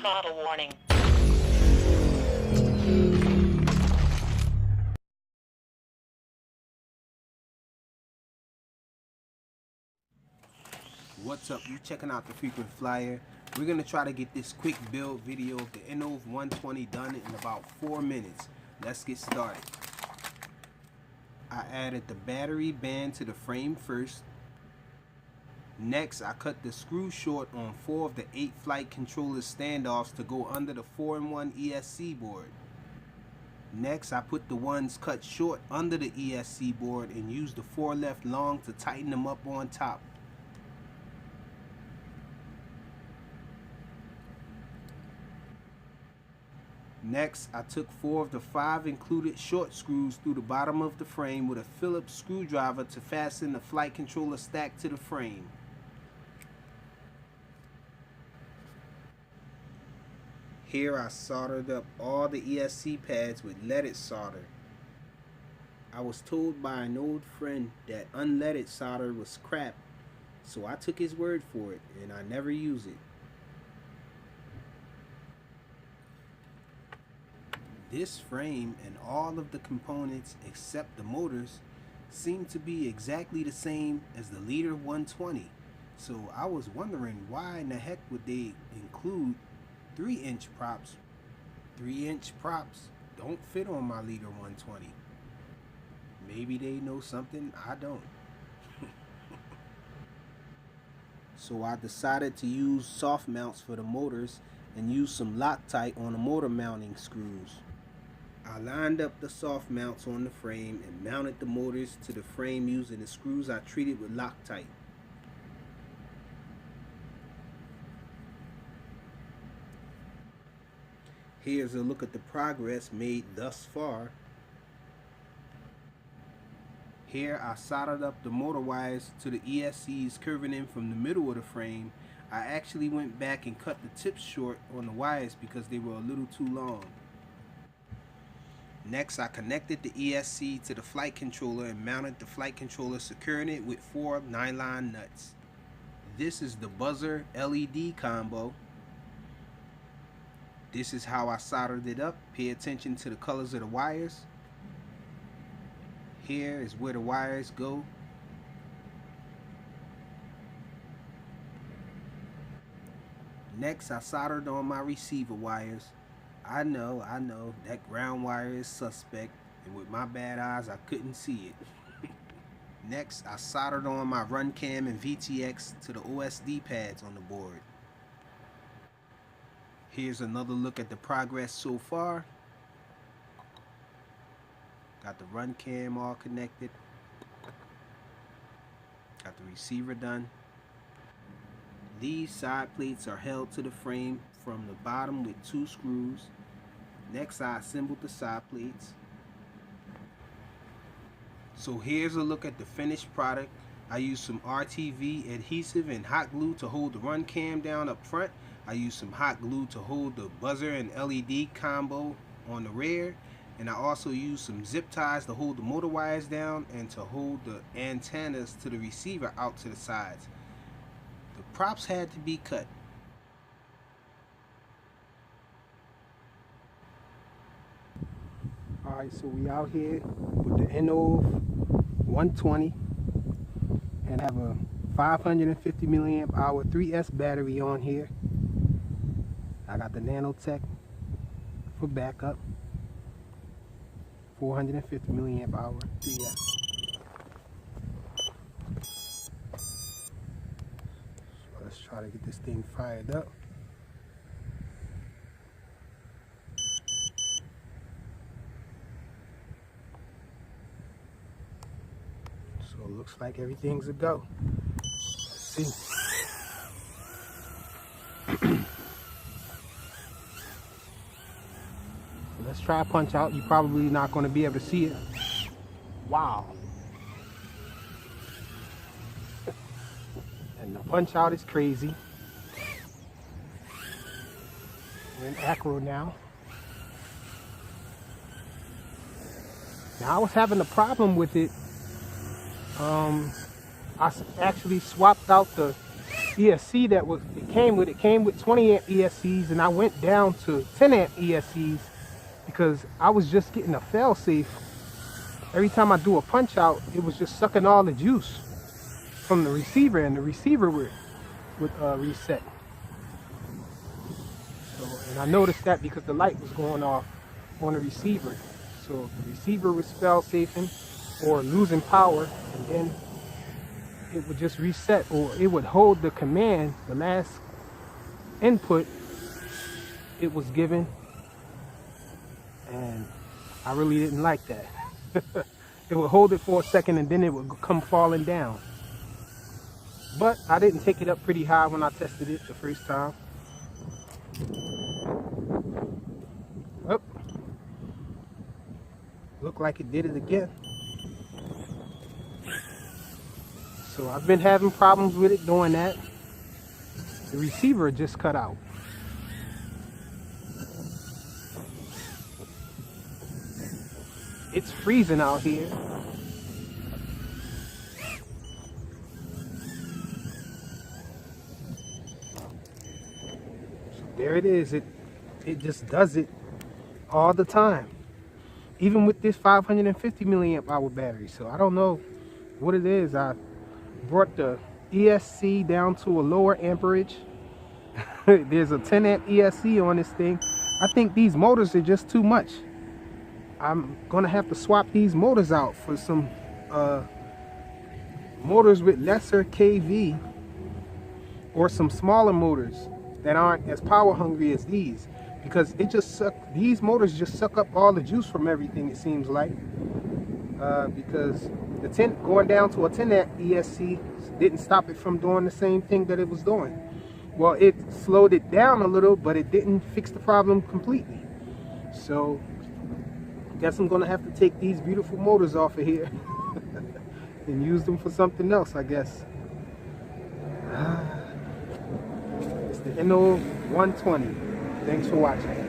model warning. What's up? You checking out the frequent flyer. We're gonna try to get this quick build video of the Innov 120 done in about 4 minutes. Let's get started. I added the battery band to the frame first. Next, I cut the screw short on 4 of the 8 flight controller standoffs to go under the 4-in-1 ESC board. Next, I put the ones cut short under the ESC board and used the 4 left long to tighten them up on top. Next, I took 4 of the 5 included short screws through the bottom of the frame with a Phillips screwdriver to fasten the flight controller stack to the frame. Here I soldered up all the ESC pads with leaded solder. I was told by an old friend that unleaded solder was crap, so I took his word for it and I never use it. This frame and all of the components except the motors seem to be exactly the same as the Leader 120. So I was wondering why in the heck would they include 3-inch props. 3-inch props don't fit on my Leader 120. Maybe they know something I don't. So I decided to use soft mounts for the motors and use some Loctite on the motor mounting screws. I lined up the soft mounts on the frame and mounted the motors to the frame using the screws I treated with Loctite. Here's a look at the progress made thus far. Here I soldered up the motor wires to the ESCs curving in from the middle of the frame. I actually went back and cut the tips short on the wires because they were a little too long. Next, I connected the ESC to the flight controller and mounted the flight controller, securing it with 4 nylon nuts. This is the buzzer LED combo. This is how I soldered it up. Pay attention to the colors of the wires. Here is where the wires go. Next, I soldered on my receiver wires. I know, that ground wire is suspect, and with my bad eyes, I couldn't see it. Next, I soldered on my run cam and VTX to the OSD pads on the board. Here's another look at the progress so far. Got the run cam all connected. Got the receiver done. These side plates are held to the frame from the bottom with 2 screws. Next, I assembled the side plates. So here's a look at the finished product. I used some RTV adhesive and hot glue to hold the run cam down up front. I used some hot glue to hold the buzzer and LED combo on the rear. And I also used some zip ties to hold the motor wires down and to hold the antennas to the receiver out to the sides. The props had to be cut. Alright, so we out here with the Innov 120 and have a 550 milliamp hour 3S battery on here. I got the Nanotech for backup. 450 milliamp hour 3S. So let's try to get this thing fired up. So it looks like everything's a go. Let's see. Let's try a punch out. You're probably not going to be able to see it. Wow. And the punch out is crazy. We're in acro now. Now I was having a problem with it. I actually swapped out the ESC that it came with 20 amp ESCs, and I went down to 10 amp ESCs because I was just getting a fail-safe. Every time I do a punch out, it was just sucking all the juice from the receiver, and the receiver would reset. So, and I noticed that because the light was going off on the receiver. So the receiver was fail-safing or losing power, and then it would just reset, or it would hold the command, the last input it was given, and I really didn't like that. It would hold it for a second and then it would come falling down. But I didn't take it up pretty high when I tested it the first time. Oh, looked like it did it again. So I've been having problems with it doing that. The receiver just cut out. It's freezing out here. So there it is. It just does it all the time. Even with this 550 milliamp hour battery. So I don't know what it is. I brought the ESC down to a lower amperage. There's a 10 amp ESC on this thing. I think these motors are just too much. I'm gonna have to swap these motors out for some motors with lesser kV, or some smaller motors that aren't as power hungry as these, because these motors just suck up all the juice from everything, it seems like. Because the going down to a 10 amp ESC didn't stop it from doing the same thing that it was doing. Well, it slowed it down a little, but it didn't fix the problem completely. So guess I'm gonna have to take these beautiful motors off of here and use them for something else, I guess. It's the Innov 120. Thanks for watching.